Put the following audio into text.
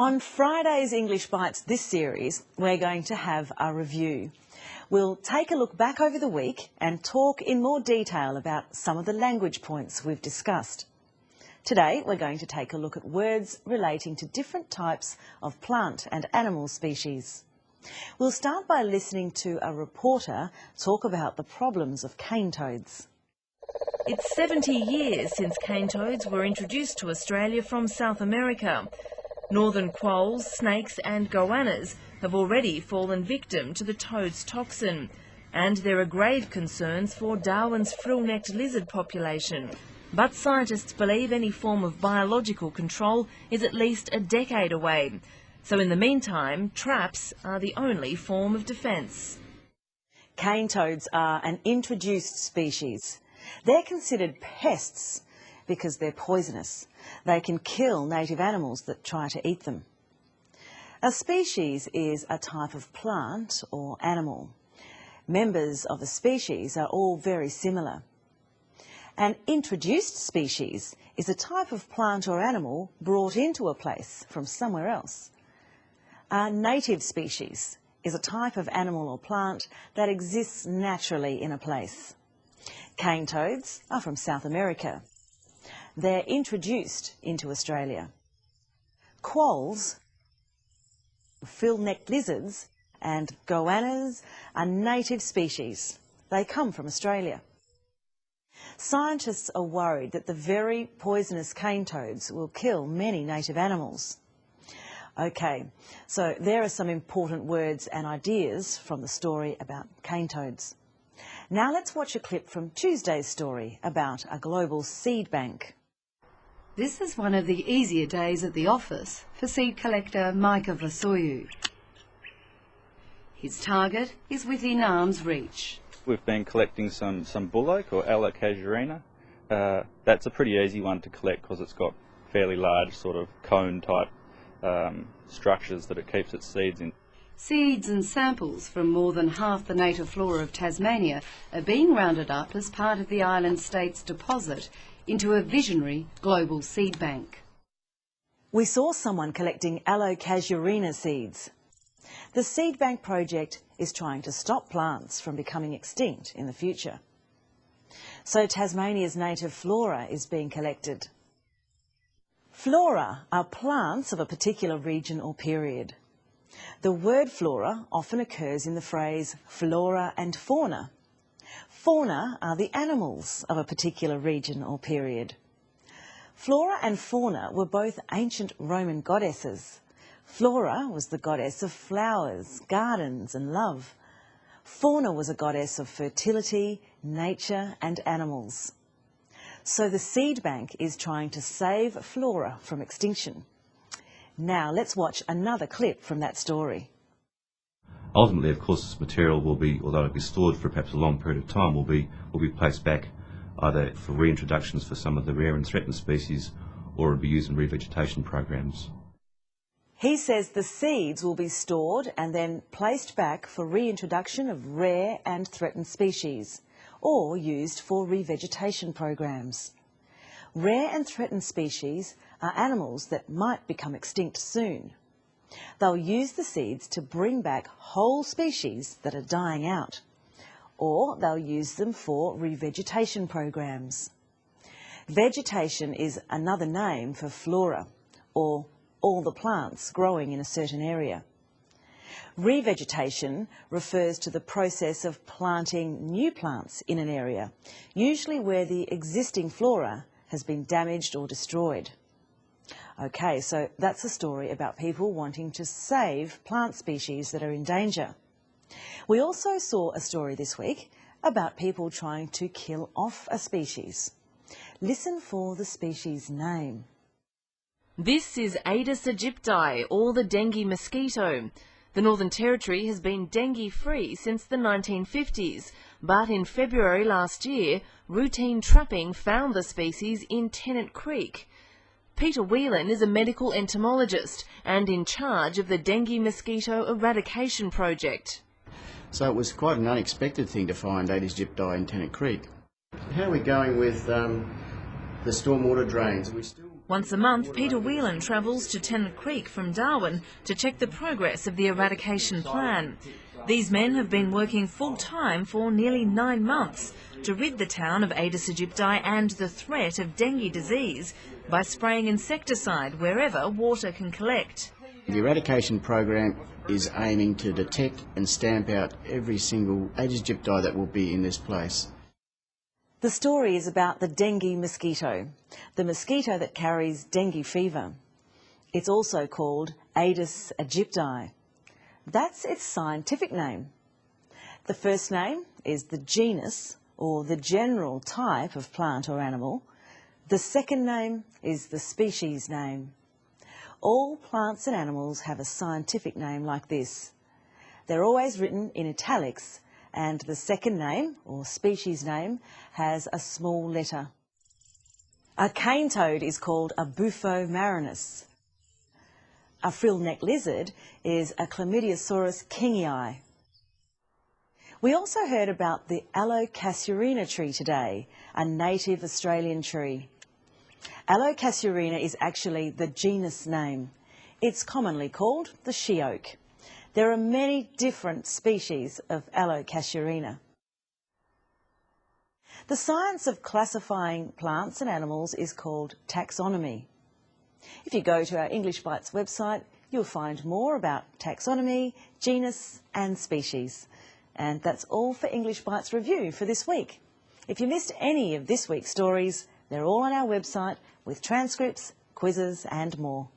On Friday's English Bites this series, we're going to have a review. We'll take a look back over the week and talk in more detail about some of the language points we've discussed. Today, we're going to take a look at words relating to different types of plant and animal species. We'll start by listening to a reporter talk about the problems of cane toads. It's 70 years since cane toads were introduced to Australia from South America. Northern quolls, snakes and goannas have already fallen victim to the toad's toxin, and there are grave concerns for Darwin's frill-necked lizard population. But scientists believe any form of biological control is at least a decade away. So in the meantime, traps are the only form of defence. Cane toads are an introduced species. They're considered pests because they're poisonous. They can kill native animals that try to eat them. A species is a type of plant or animal. Members of a species are all very similar. An introduced species is a type of plant or animal brought into a place from somewhere else. A native species is a type of animal or plant that exists naturally in a place. Cane toads are from South America. They're introduced into Australia. Quolls, frill-necked lizards and goannas are native species. They come from Australia. Scientists are worried that the very poisonous cane toads will kill many native animals. Okay, so there are some important words and ideas from the story about cane toads. Now let's watch a clip from Tuesday's story about a global seed bank. This is one of the easier days at the office for seed collector Micah Vasoyu. His target is within arm's reach. We've been collecting some bull oak or Alocasuarina. That's a pretty easy one to collect because it's got fairly large sort of cone type structures that it keeps its seeds in. Seeds and samples from more than half the native flora of Tasmania are being rounded up as part of the island state's deposit into a visionary global seed bank. We saw someone collecting Alocasuarina seeds. The seed bank project is trying to stop plants from becoming extinct in the future. So Tasmania's native flora is being collected. Flora are plants of a particular region or period. The word flora often occurs in the phrase flora and fauna. Fauna are the animals of a particular region or period. Flora and fauna were both ancient Roman goddesses. Flora was the goddess of flowers, gardens and love. Fauna was a goddess of fertility, nature and animals. So the seed bank is trying to save flora from extinction. Now let's watch another clip from that story. Ultimately, of course, this material will be, although it'll be stored for perhaps a long period of time, will be placed back either for reintroductions for some of the rare and threatened species, or it'll be used in revegetation programs. He says the seeds will be stored and then placed back for reintroduction of rare and threatened species, or used for revegetation programs. Rare and threatened species are animals that might become extinct soon. They'll use the seeds to bring back whole species that are dying out, or they'll use them for revegetation programs. Vegetation is another name for flora, or all the plants growing in a certain area. Revegetation refers to the process of planting new plants in an area, usually where the existing flora has been damaged or destroyed. Okay, so that's a story about people wanting to save plant species that are in danger. We also saw a story this week about people trying to kill off a species. Listen for the species name. This is Aedes aegypti, or the dengue mosquito. The Northern Territory has been dengue-free since the 1950s, but in February last year, routine trapping found the species in Tennant Creek. Peter Whelan is a medical entomologist and in charge of the dengue mosquito eradication project. So it was quite an unexpected thing to find Aedes aegypti in Tennant Creek. How are we going with the stormwater drains? Are we still Once a month, Peter Whelan travels to Tennant Creek from Darwin to check the progress of the eradication plan. These men have been working full-time for nearly 9 months to rid the town of Aedes aegypti and the threat of dengue disease by spraying insecticide wherever water can collect. The eradication program is aiming to detect and stamp out every single Aedes aegypti that will be in this place. The story is about the dengue mosquito, the mosquito that carries dengue fever. It's also called Aedes aegypti. That's its scientific name. The first name is the genus or the general type of plant or animal. The second name is the species name. All plants and animals have a scientific name like this. They're always written in italics, and the second name, or species name, has a small letter. A cane toad is called a Bufo marinus. A frill-necked lizard is a Chlamydiosaurus kingii. We also heard about the Aloe-casuarina tree today, a native Australian tree. Aloe-casuarina is actually the genus name. It's commonly called the she-oak. There are many different species of Aloe-casuarina. The science of classifying plants and animals is called taxonomy. If you go to our English Bites website, you'll find more about taxonomy, genus and species. And that's all for English Bites Review for this week. If you missed any of this week's stories, they're all on our website with transcripts, quizzes and more.